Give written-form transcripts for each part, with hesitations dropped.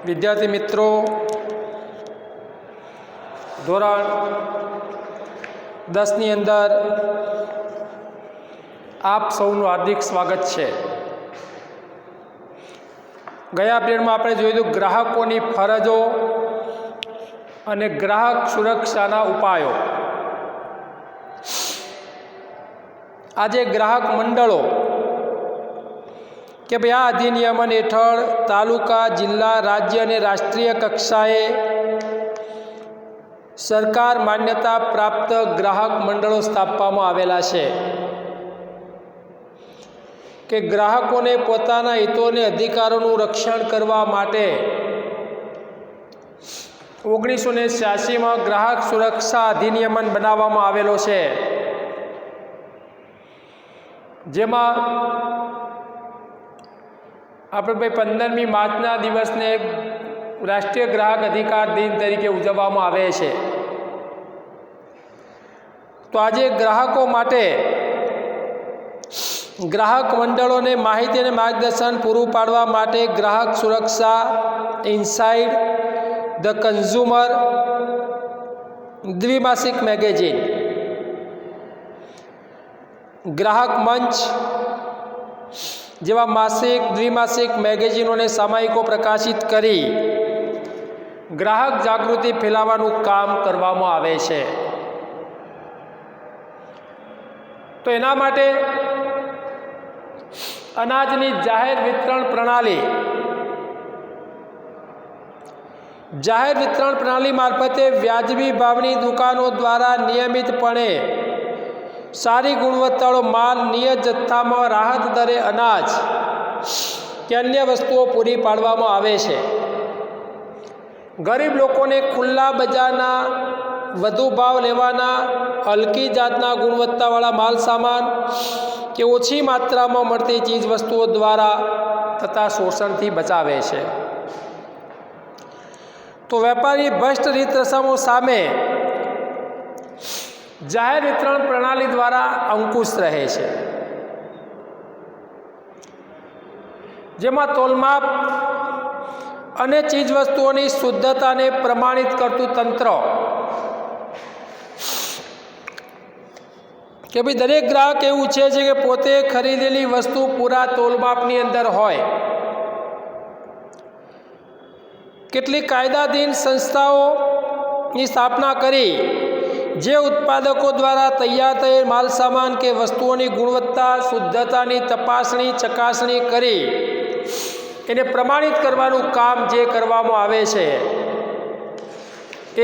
વિદ્યાર્થી મિત્રો, ધોરણ 10ની અંદર આપ સૌનું હાર્દિક સ્વાગત છે। ગયા પીરિયડમાં આપણે જોયું હતું ગ્રાહકોની ફરજો અને ગ્રાહક સુરક્ષાના ઉપાયો। આજે ગ્રાહક મંડળો કે ભાઈ આ અધિનિયમન હેઠળ તાલુકા, જિલ્લા, રાજ્ય અને રાષ્ટ્રીય કક્ષાએ સરકાર માન્યતા પ્રાપ્ત ગ્રાહક મંડળો સ્થાપવામાં આવેલા છે કે ગ્રાહકોને પોતાના હિતોને અધિકારોનું રક્ષણ કરવા માટે 1986માં ગ્રાહક સુરક્ષા અધિનિયમન બનાવવામાં આવેલો છે, જેમાં આપણે ભાઈ 15મી માર્ચના દિવસને રાષ્ટ્રીય ગ્રાહક અધિકાર દિન તરીકે ઉજવવામાં આવે છે। તો આજે ગ્રાહકો માટે ગ્રાહક મંડળોને માહિતી અને માર્ગદર્શન પૂરું પાડવા માટે ગ્રાહક સુરક્ષા ઇનસાઇડ ધ કન્ઝ્યુમર દ્વિમાસિક મેગેઝિન, ગ્રાહક મંચ જેવા માસિક, દ્વિમાસિક મેગેઝિનોને સામાયિકો પ્રકાશિત કરી ગ્રાહક જાગૃતિ ફેલાવવાનું કામ કરવામાં આવે છે। તો એના માટે અનાજની જાહેર વિતરણ પ્રણાલી મારફતે વ્યાજબી ભાવની દુકાનો દ્વારા નિયમિતપણે સારી ગુણવત્તાવાળો માલ નિયત જથ્થામાં રાહત દરે અનાજ કે અન્ય વસ્તુઓ પૂરી પાડવામાં આવે છે। ગરીબ લોકોને ખુલ્લા બજારના વધુ ભાવ લેવાના, હલકી જાતના ગુણવત્તાવાળા માલ સામાન કે ઓછી માત્રામાં મળતી ચીજ વસ્તુઓ દ્વારા થતા શોષણથી બચાવે છે। તો વેપારી ભ્રષ્ટ રીત રસમો સામે જાહેર વિતરણ પ્રણાલી દ્વારા અંકુશ રહે છે, જેમાં તોલમાપ અને ચીજવસ્તુઓની શુદ્ધતાને પ્રમાણિત કરતું તંત્ર કે ભાઈ દરેક ગ્રાહક એવું છે કે પોતે ખરીદેલી વસ્તુ પૂરા તોલમાપની અંદર હોય। કેટલીક કાયદાધીન સંસ્થાઓની સ્થાપના કરી જે ઉત્પાદકો દ્વારા તૈયાર થયેલ માલ સામાન કે વસ્તુઓની ગુણવત્તા, શુદ્ધતાની તપાસણી, ચકાસણી કરી એને પ્રમાણિત કરવાનું કામ જે કરવામાં આવે છે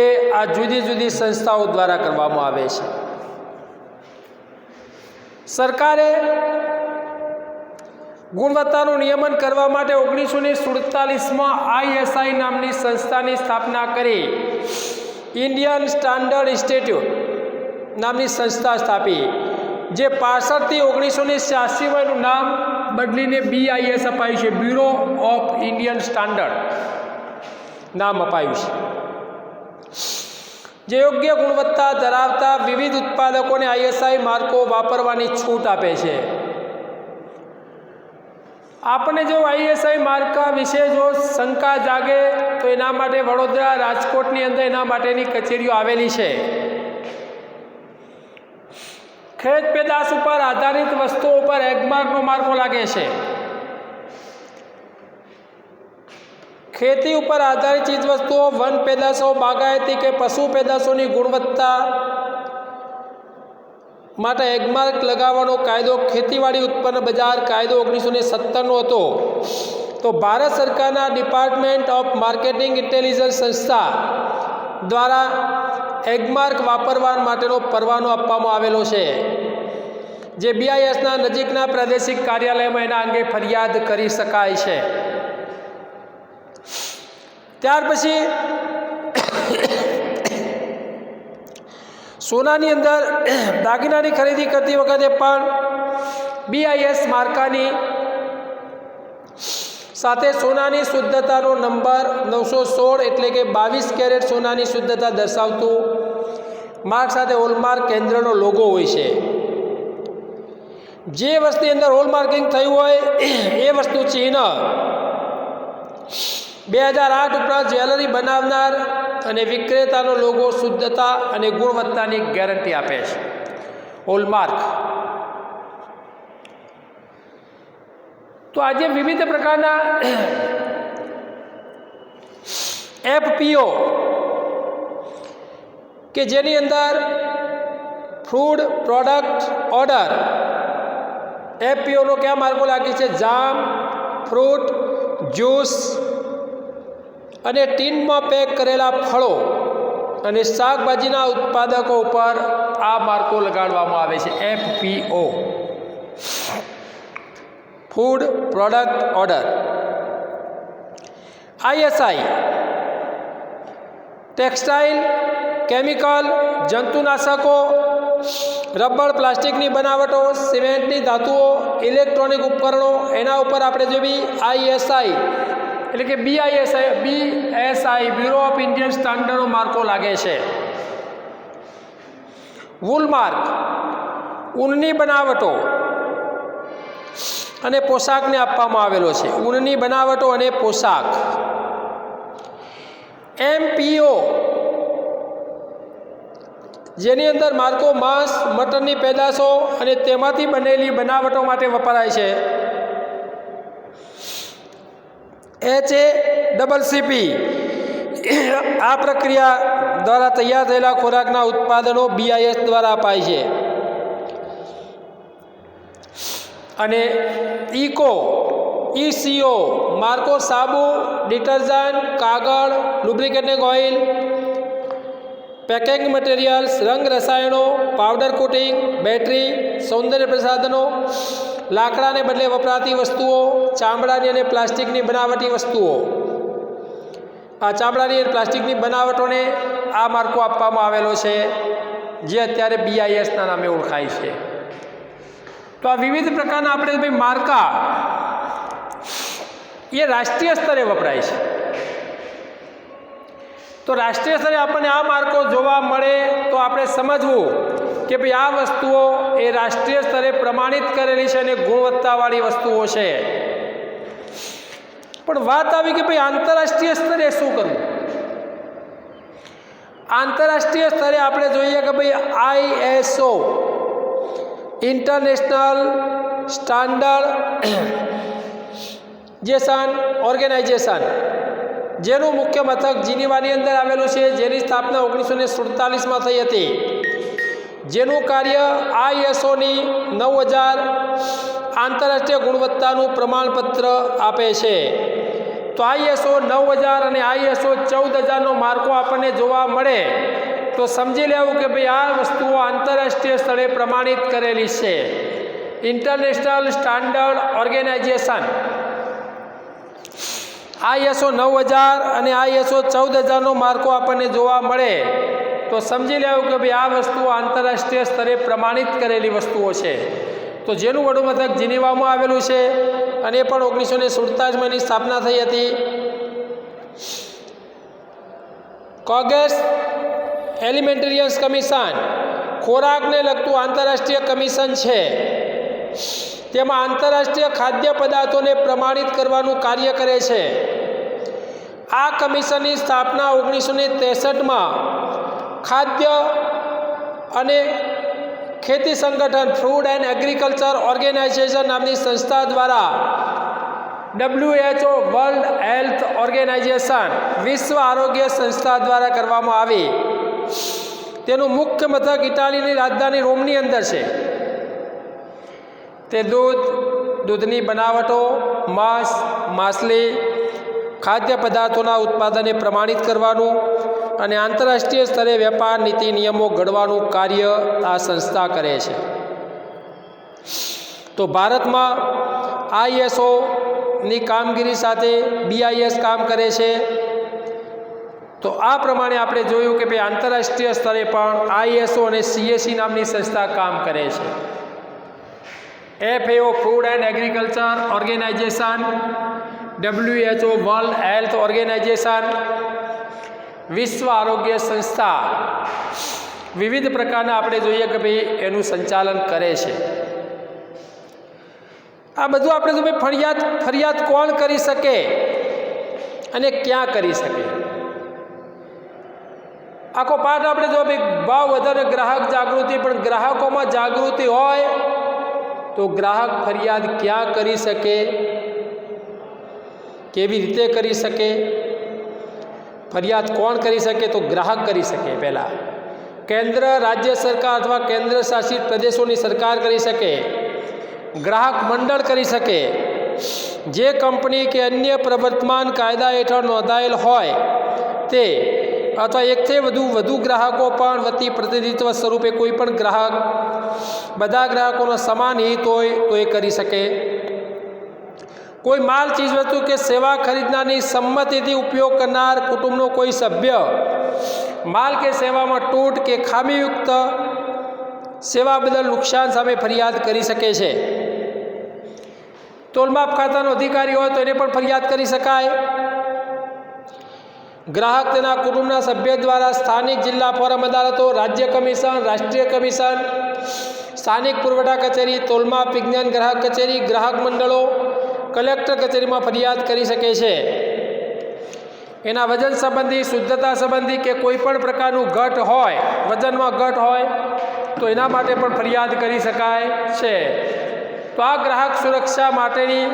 એ આ જુદી જુદી સંસ્થાઓ દ્વારા કરવામાં આવે છે। સરકારે ગુણવત્તાનું નિયમન કરવા માટે 1947માં ISI નામની સંસ્થાની સ્થાપના કરી ઇન્ડિયન સ્ટાન્ડર્ડ ઇન્સ્ટિટ્યૂટ નામની સંસ્થા સ્થાપી, જે 65થી 1986માં એનું નામ બદલીને BIS અપાયું છે, બ્યુરો ઓફ ઇન્ડિયન સ્ટાન્ડર્ડ નામ અપાયું છે, જે યોગ્ય ગુણવત્તા ધરાવતા વિવિધ ઉત્પાદકોને ISI માર્કો વાપરવાની છૂટ આપે છે। આપણે જો ISI માર્કા વિશે જો શંકા જાગે તો એના માટે વડોદરા, રાજકોટની અંદર એના માટેની કચેરીઓ આવેલી છે। ખેત પેદાશ ઉપર આધારિત વસ્તુઓ ઉપર એગમાર્કનો માર્કો લાગે છે। ખેતી ઉપર આધારિત ચીજવસ્તુઓ, વન પેદાશો, બાગાયતી કે પશુ પેદાશોની ગુણવત્તા માટે એગમાર્ક લગાવવાનો કાયદો ખેતીવાડી ઉત્પન્ન બજાર કાયદો 1970નો હતો। તો ભારત સરકારના ડિપાર્ટમેન્ટ ઓફ માર્કેટિંગ ઇન્ટેલિજન્સ સંસ્થા દ્વારા એગમાર્ક વાપરવા માટેનો પરવાનો આપવામાં આવેલો છે, જે BISના નજીકના પ્રાદેશિક કાર્યાલયમાં એના અંગે ફરિયાદ કરી શકાય છે। ત્યાર પછી સોનાની અંદર દાગીનાની ખરીદી કરતી વખતે પણ BIS માર્કાની સાથે સોનાની શુદ્ધતાનો નંબર 916 એટલે કે 22 કેરેટ સોનાની શુદ્ધતા દર્શાવતું માર્ક સાથે હોલમાર્ક કેન્દ્રનો લોગો હોય છે। જે વસ્તુની અંદર હોલમાર્કિંગ થયું હોય એ વસ્તુ ચિહ્ન 2008 ઉપરાંત જ્વેલરી બનાવનાર અને વિક્રેતાનો લોગો શુદ્ધતા અને ગુણવત્તાની ગેરંટી આપે છે. હોલમાર્ક. તો આજે વિવિધ પ્રકારના FPO કે જેની અંદર ફૂડ પ્રોડક્ટ ઓર્ડર FPOનો કયા માર્કો લાગે છે? જામ, ફ્રૂટ, જ્યુસ અને ટીનમાં પેક કરેલા ફળો અને શાકભાજીના ઉત્પાદકો ઉપર આ માર્કો લગાડવામાં આવે છે. FPO food product order. ISI textile, chemical, જંતુનાશકો, રબર, પ્લાસ્ટિકની બનાવટો, સિમેન્ટની ધાતુઓ, ઇલેક્ટ્રોનિક ઉપકરણો, એના ઉપર આપણે જોઈ ISI એટલે કે BSI બ્યુરો ઓફ ઇન્ડિયન સ્ટાન્ડર્ડનો માર્કો લાગે છે. વૂલમાર્ક ઊનની બનાવટો અને પોશાકને આપવામાં આવેલો છે. ઊનની બનાવટો અને પોશાક. MPO જેની અંદર માર્કો માંસ, મટનની પેદાશો અને તેમાંથી બનેલી બનાવટો માટે વપરાય છે. HACCP આ પ્રક્રિયા દ્વારા તૈયાર થયેલા ખોરાકના ઉત્પાદનો BIS દ્વારા અપાય છે. અને ECO માર્કો સાબુ, ડિટર્જન્ટ, કાગળ, લુબ્રિકેટિંગ ઓઇલ, પેકિંગ મટીરિયલ્સ, રંગ રસાયણો, પાવડર કોટિંગ, બેટરી, સૌંદર્ય પ્રસાધનો, લાકડાને બદલે વપરાતી વસ્તુઓ, ચામડાની અને પ્લાસ્ટિકની બનાવટી વસ્તુઓ. આ ચામડાની અને પ્લાસ્ટિકની બનાવટોને આ માર્કો આપવામાં આવેલો છે, જે અત્યારે BISના નામે ઓળખાય છે. તો આ વિવિધ પ્રકારના આપણે ભાઈ માર્કા એ રાષ્ટ્રીય સ્તરે વપરાય છે. તો રાષ્ટ્રીય સ્તરે આપણને આ માર્કો જોવા મળે તો આપણે સમજવું કે ભાઈ આ વસ્તુઓ એ રાષ્ટ્રીય સ્તરે પ્રમાણિત કરેલી છે અને ગુણવત્તાવાળી વસ્તુઓ છે. પણ વાત આવી કે ભાઈ આંતરરાષ્ટ્રીય સ્તરે શું કરવું? આંતરરાષ્ટ્રીય સ્તરે આપણે જોઈએ કે ભાઈ ISO ઇન્ટરનેશનલ સ્ટાન્ડર્ડાઇઝેશન ઓર્ગેનાઇઝેશન જેનું મુખ્ય મથક જીનીવાની અંદર આવેલું છે, જેની સ્થાપના 1947માં થઈ હતી, જેનું કાર્ય ISOની 9000 આંતરરાષ્ટ્રીય ગુણવત્તાનું પ્રમાણપત્ર આપે છે. તો ISO 9000 અને ISO 14000નો માર્કો આપણને જોવા મળે તો સમજી લેવું કે ભાઈ આ વસ્તુઓ આંતરરાષ્ટ્રીય સ્તરે પ્રમાણિત કરેલી છે. ઇન્ટરનેશનલ સ્ટાન્ડર્ડ ઓર્ગેનાઇઝેશન ISO 9000 અને ISO 14000નો માર્કો આપણને જોવા મળે તો સમજી લેવું કે ભાઈ આ વસ્તુઓ આંતરરાષ્ટ્રીય સ્તરે પ્રમાણિત કરેલી વસ્તુઓ છે. તો જેનું વડું મથક જીનીવામાં આવેલું છે અને પણ 1947માં એની સ્થાપના થઈ હતી. કોગેસ એલિમેન્ટેરિયન્સ કમિશન ખોરાકને લગતું આંતરરાષ્ટ્રીય કમિશન છે. તેમાં આંતરરાષ્ટ્રીય ખાદ્ય પદાર્થોને પ્રમાણિત કરવાનું કાર્ય કરે છે. આ કમિશનની સ્થાપના 1963માં ખાદ્ય અને ખેતી સંગઠન ફૂડ એન્ડ એગ્રીકલ્ચર ઓર્ગેનાઇઝેશન નામની સંસ્થા દ્વારા WHO વર્લ્ડ હેલ્થ ઓર્ગેનાઇઝેશન વિશ્વ આરોગ્ય સંસ્થા દ્વારા કરવામાં આવી. તેનું મુખ્ય મથક ઇટાલીની રાજધાની રોમની અંદર છે. તે દૂધની બનાવટો, માંસ, માછલી, ખાદ્ય પદાર્થોના ઉત્પાદનને પ્રમાણિત કરવાનું અને આંતરરાષ્ટ્રીય સ્તરે વેપાર નીતિ નિયમો ઘડવાનું કાર્ય આ સંસ્થા કરે છે. તો ભારતમાં ISOની કામગીરી સાથે BIS કામ કરે છે. તો આ પ્રમાણે આપણે જોયું કે ભાઈ આંતરરાષ્ટ્રીય સ્તરે પણ ISO અને CAC નામની સંસ્થા કામ કરે છે. FAO food and agriculture organization, WHO world health organization, વિશ્વ આરોગ્ય સંસ્થા વિવિધ પ્રકારના આપણે જોઈએ કે ભાઈ એનું સંચાલન કરે છે. આ બધું આપણે તો ભાઈ ફરિયાદ કોણ કરી શકે અને ક્યાં કરી શકે? આખો પાઠ આપણે જો ભાવ વધારે ગ્રાહક જાગૃતિ, પણ ગ્રાહકોમાં જાગૃતિ હોય તો ગ્રાહક ફરિયાદ ક્યાં કરી શકે, કેવી રીતે કરી શકે, ફરિયાદ કોણ કરી શકે? તો ગ્રાહક કરી શકે. પહેલાં કેન્દ્ર રાજ્ય સરકાર અથવા કેન્દ્ર શાસિત પ્રદેશોની સરકાર કરી શકે, ગ્રાહક મંડળ કરી શકે, જે કંપની કે અન્ય પ્રવર્તમાન કાયદા હેઠળ નોંધાયેલ હોય તે, અથવા એકથી વધુ ગ્રાહકો પણ વતી પ્રતિનિધિત્વ સ્વરૂપે કોઈ પણ ગ્રાહક, બધા ગ્રાહકોનો સમાન હિત હોય તો એ કરી શકે. કોઈ માલ ચીજવસ્તુ કે સેવા ખરીદનારની સંમતિથી ઉપયોગ કરનાર કુટુંબનો કોઈ સભ્ય માલ કે સેવામાં તૂટ કે ખામીયુક્ત સેવા બદલ નુકસાન સામે ફરિયાદ કરી શકે છે. તોલમાપ ખાતાનો અધિકારી હોય તો એને પણ ફરિયાદ કરી શકાય. ગ્રાહક તેના કુટુંબના સભ્ય દ્વારા સ્થાનિક જિલ્લા ફોરમ અદાલતો, રાજ્ય કમિશન, રાષ્ટ્રીય કમિશન, સ્થાનિક પુરવઠા કચેરી, તોલમાપ વિજ્ઞાન ગ્રાહક કચેરી, ગ્રાહક મંડળો, કલેક્ટર કચેરીમાં ફરિયાદ કરી શકે છે. એના વજન સંબંધી, શુદ્ધતા સંબંધી કે કોઈ પણ પ્રકારનું ઘટ હોય, વજનમાં ઘટ હોય તો એના માટે પણ ફરિયાદ કરી શકાય છે. તો આ ગ્રાહક સુરક્ષા માટેની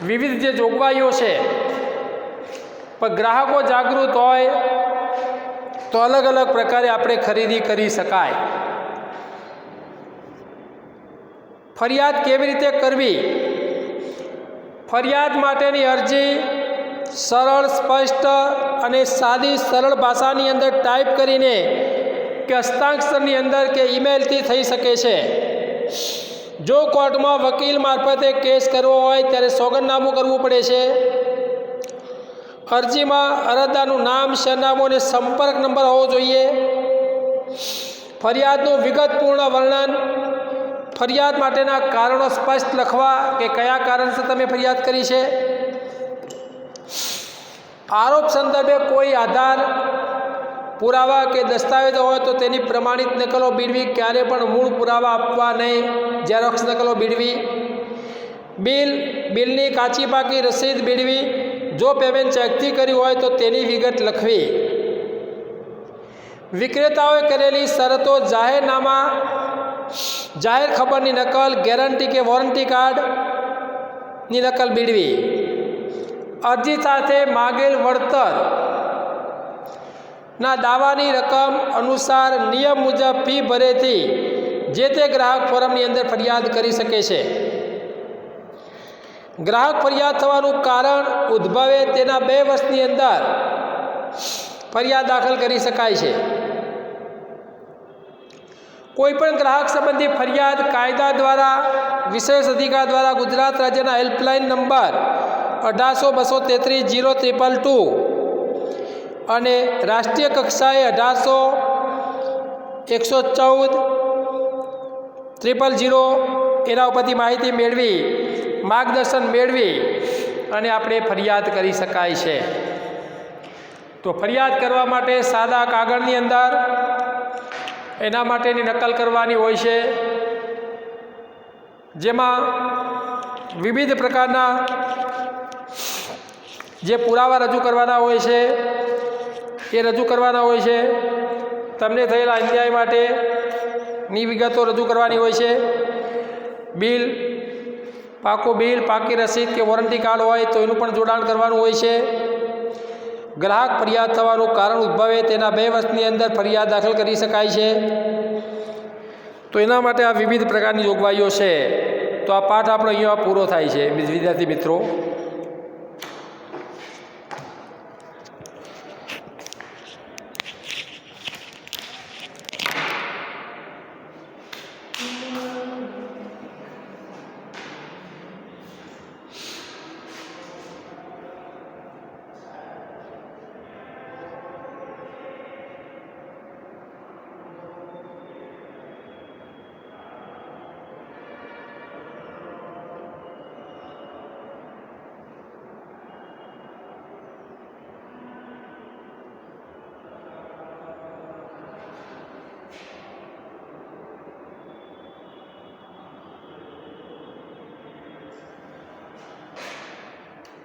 વિવિધ જે જોગવાઈઓ છે, પણ ગ્રાહકો જાગૃત હોય તો અલગ અલગ પ્રકારે આપણે ખરીદી કરી શકાય. ફરિયાદ કેવી રીતે કરવી? ફરિયાદ માટેની અરજી સરળ, સ્પષ્ટ અને સાદી સરળ ભાષાની અંદર ટાઈપ કરીને કે હસ્તાક્ષરની અંદર કે ઈમેલથી થઈ શકે છે. જો કોર્ટમાં વકીલ મારફતે કેસ કરવો હોય ત્યારે સોગંદનામું કરવું પડે છે. અરજીમાં અરજદારનું નામ, સરનામું અને સંપર્ક નંબર હોવો જોઈએ. ફરિયાદનું વિગતપૂર્ણ વર્ણન, ફરિયાદ માટેના કારણો સ્પષ્ટ લખવા કે કયા કારણસર તમે ફરિયાદ કરી છે. આરોપ સંદર્ભે કોઈ આધાર, પુરાવા કે દસ્તાવેજો હોય તો તેની પ્રમાણિત નકલો બીડવી. ક્યારે પણ મૂળ પુરાવા આપવા નહીં, ઝેરોક્સ નકલો બીડવી. બિલની કાચી પાકી રસીદ બીડવી. જો પેમેન્ટ ચેકથી કર્યું હોય તો તેની વિગત લખવી. વિક્રેતાઓએ કરેલી શરતો, જાહેરનામા, જાહેર ખબરની નકલ, ગેરંટી કે વોરંટી કાર્ડની નકલ બીડવી. અરજી સાથે માગેલ વળતરના દાવાની રકમ અનુસાર નિયમ મુજબ ફી ભરેથી જે તે ગ્રાહક ફોરમની અંદર ફરિયાદ કરી શકે છે. ગ્રાહક ફરિયાદ થવાનું કારણ ઉદ્ભવે તેના 2 વર્ષની અંદર ફરિયાદ દાખલ કરી શકાય છે. કોઈપણ ગ્રાહક સંબંધી ફરિયાદ કાયદા દ્વારા, વિશેષ અધિકાર દ્વારા ગુજરાત રાજ્યના હેલ્પલાઇન નંબર 18-233-0222 અને રાષ્ટ્રીય કક્ષાએ 18-114-000 એના ઉપરથી માહિતી મેળવી, માર્ગદર્શન મેળવી અને આપણે ફરિયાદ કરી શકાય છે. તો ફરિયાદ કરવા માટે સાદા કાગળની અંદર એના માટેની નકલ કરવાની હોય છે, જેમાં વિવિધ પ્રકારના જે પુરાવા રજૂ કરવાના હોય છે એ રજૂ કરવાના હોય છે. તમને થયેલા અન્યાય માટેની વિગતો રજૂ કરવાની હોય છે. બિલ, પાકું બિલ, પાકી રસીદ કે વોરંટી કાર્ડ હોય તો એનું પણ જોડાણ કરવાનું હોય છે. ગ્રાહક ફરિયાદ થવાનું કારણ ઉદ્ભવે તેના 2 વર્ષની અંદર ફરિયાદ દાખલ કરી શકાય છે. તો એના માટે આ વિવિધ પ્રકારની જોગવાઈઓ છે. તો આ પાઠ આપણો અહીંયા પૂરો થાય છે વિદ્યાર્થી મિત્રો.